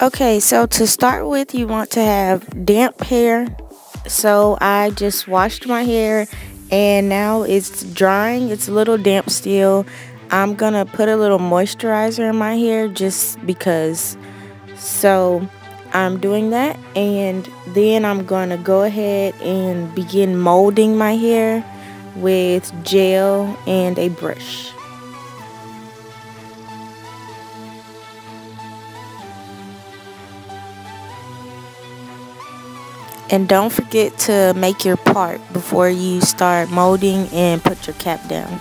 Okay, so to start with, you want to have damp hair. So I just washed my hair and now it's drying. It's a little damp still. I'm gonna put a little moisturizer in my hair just because. So I'm doing that, and then I'm gonna go ahead and begin molding my hair with gel and a brush. And don't forget to make your part before you start molding and put your cap down.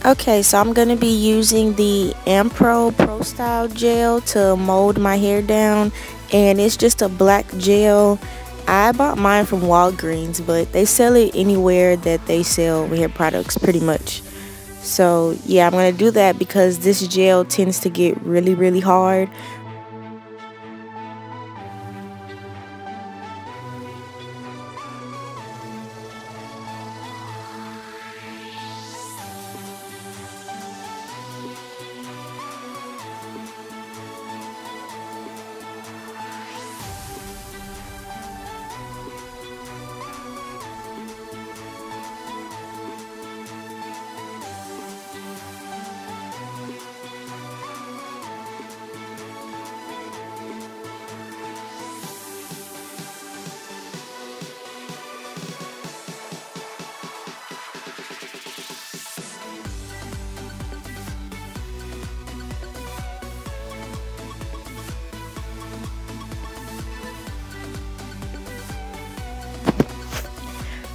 Okay, so I'm going to be using the Mkartal Pro Style gel to mold my hair down, and it's just a black gel. I bought mine from Walgreens, but they sell it anywhere that they sell hair products pretty much. So yeah, I'm going to do that because this gel tends to get really hard.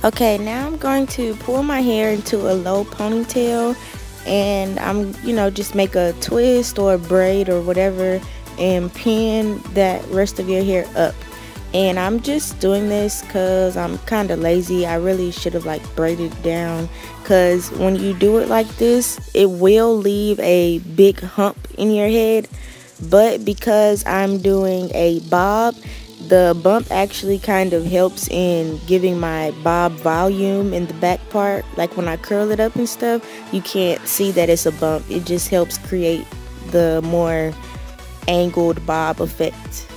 Okay, now I'm going to pull my hair into a low ponytail, and I'm, just make a twist or a braid or whatever and pin that rest of your hair up. And I'm just doing this because I'm kind of lazy. I really should have braided down, because when you do it like this, it will leave a big hump in your head. But because I'm doing a bob, the bump actually kind of helps in giving my bob volume in the back part. Like when I curl it up and stuff, you can't see that it's a bump. It just helps create the more angled bob effect.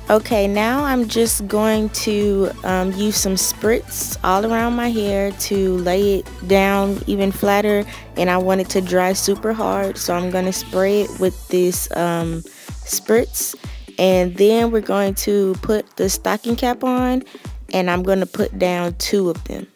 Okay, now I'm just going to use some spritz all around my hair to lay it down even flatter, and I want it to dry super hard, so I'm going to spray it with this spritz, and then we're going to put the stocking cap on, and I'm going to put down 2 of them.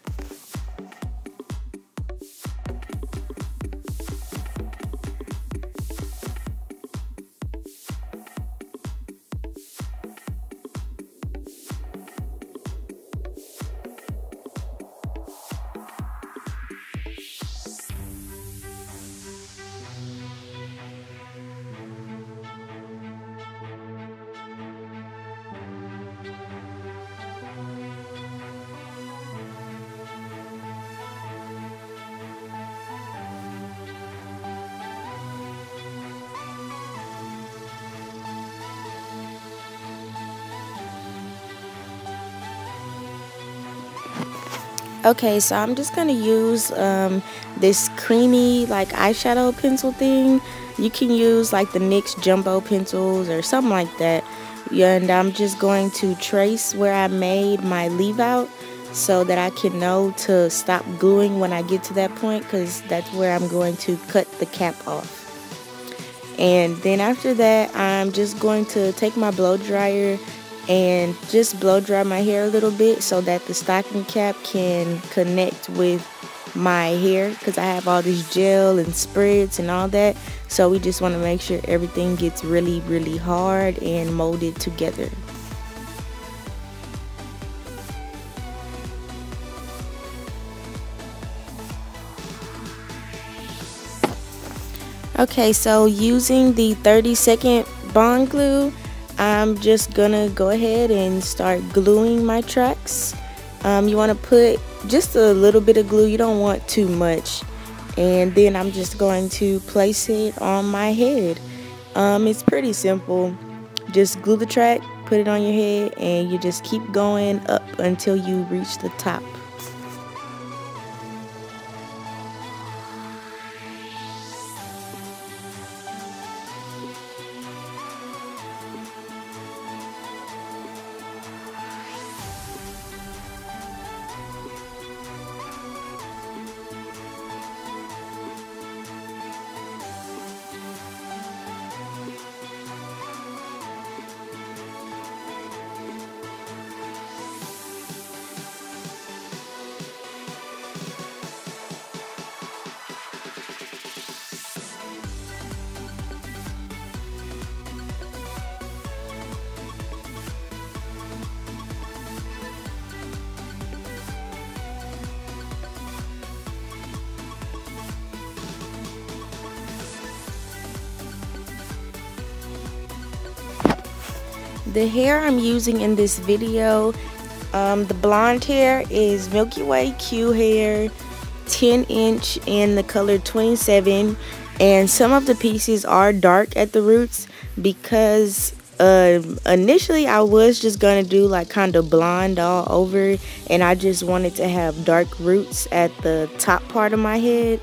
Okay, so I'm just gonna use this creamy eyeshadow pencil thing. You can use the NYX jumbo pencils or something like that. and I'm just going to trace where I made my leave out so that I can know to stop gluing when I get to that point, because that's where I'm going to cut the cap off. And then after that, I'm just going to take my blow dryer and just blow dry my hair a little bit so that the stocking cap can connect with my hair, because I have all this gel and spritz and all that. So we just want to make sure everything gets really, really hard and molded together. Okay, so using the 30-second bond glue, I'm just gonna go ahead and start gluing my tracks. You want to put just a little bit of glue, you don't want too much. And then I'm just going to place it on my head. It's pretty simple. Just glue the track, put it on your head, and you just keep going up until you reach the top. The hair I'm using in this video, the blonde hair is Milky Way Q hair, 10-inch in the color 27, and some of the pieces are dark at the roots because initially I was just gonna do like kind of blonde all over, and I just wanted to have dark roots at the top part of my head,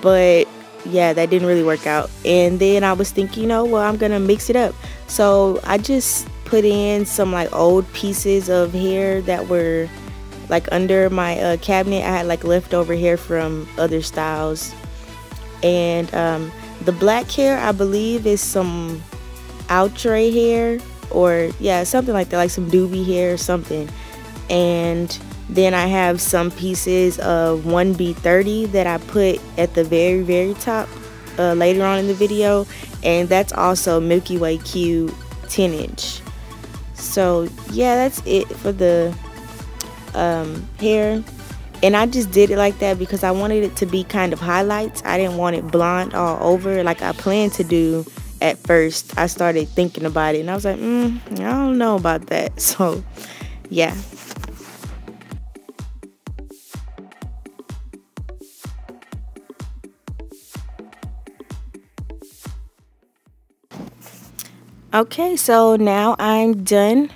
but yeah, that didn't really work out. And then I was thinking, you know, well, I'm gonna mix it up. So I just put in some like old pieces of hair that were like under my cabinet. I had like leftover hair from other styles. And the black hair, I believe, is some outre hair, or yeah, something like that, like some doobie hair or something. And then I have some pieces of 1B30 that I put at the very, very top later on in the video, and that's also Milky Way Q 10-inch. So yeah, that's it for the hair. And I just did it like that because I wanted it to be kind of highlights. I didn't want it blonde all over like I planned to do at first. I started thinking about it and I was like, I don't know about that. So yeah. Okay, so now I'm done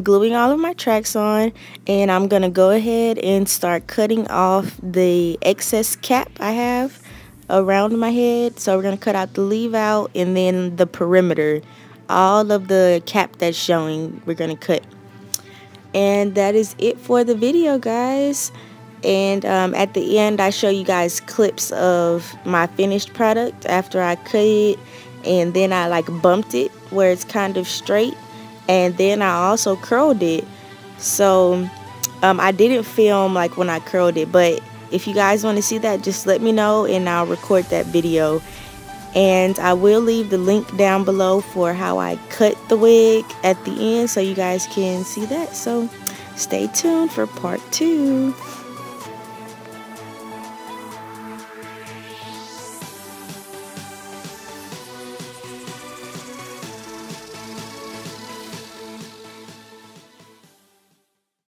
gluing all of my tracks on, and I'm gonna go ahead and start cutting off the excess cap I have around my head. So we're gonna cut out the leave out and then the perimeter, all of the cap that's showing we're gonna cut. And that is it for the video, guys. And at the end I show you guys clips of my finished product after I cut it, and then I like bumped it where it's kind of straight, and then I also curled it. So I didn't film like when I curled it, but if you guys want to see that, just let me know and I'll record that video. And I will leave the link down below for how I cut the wig at the end so you guys can see that. So stay tuned for part 2.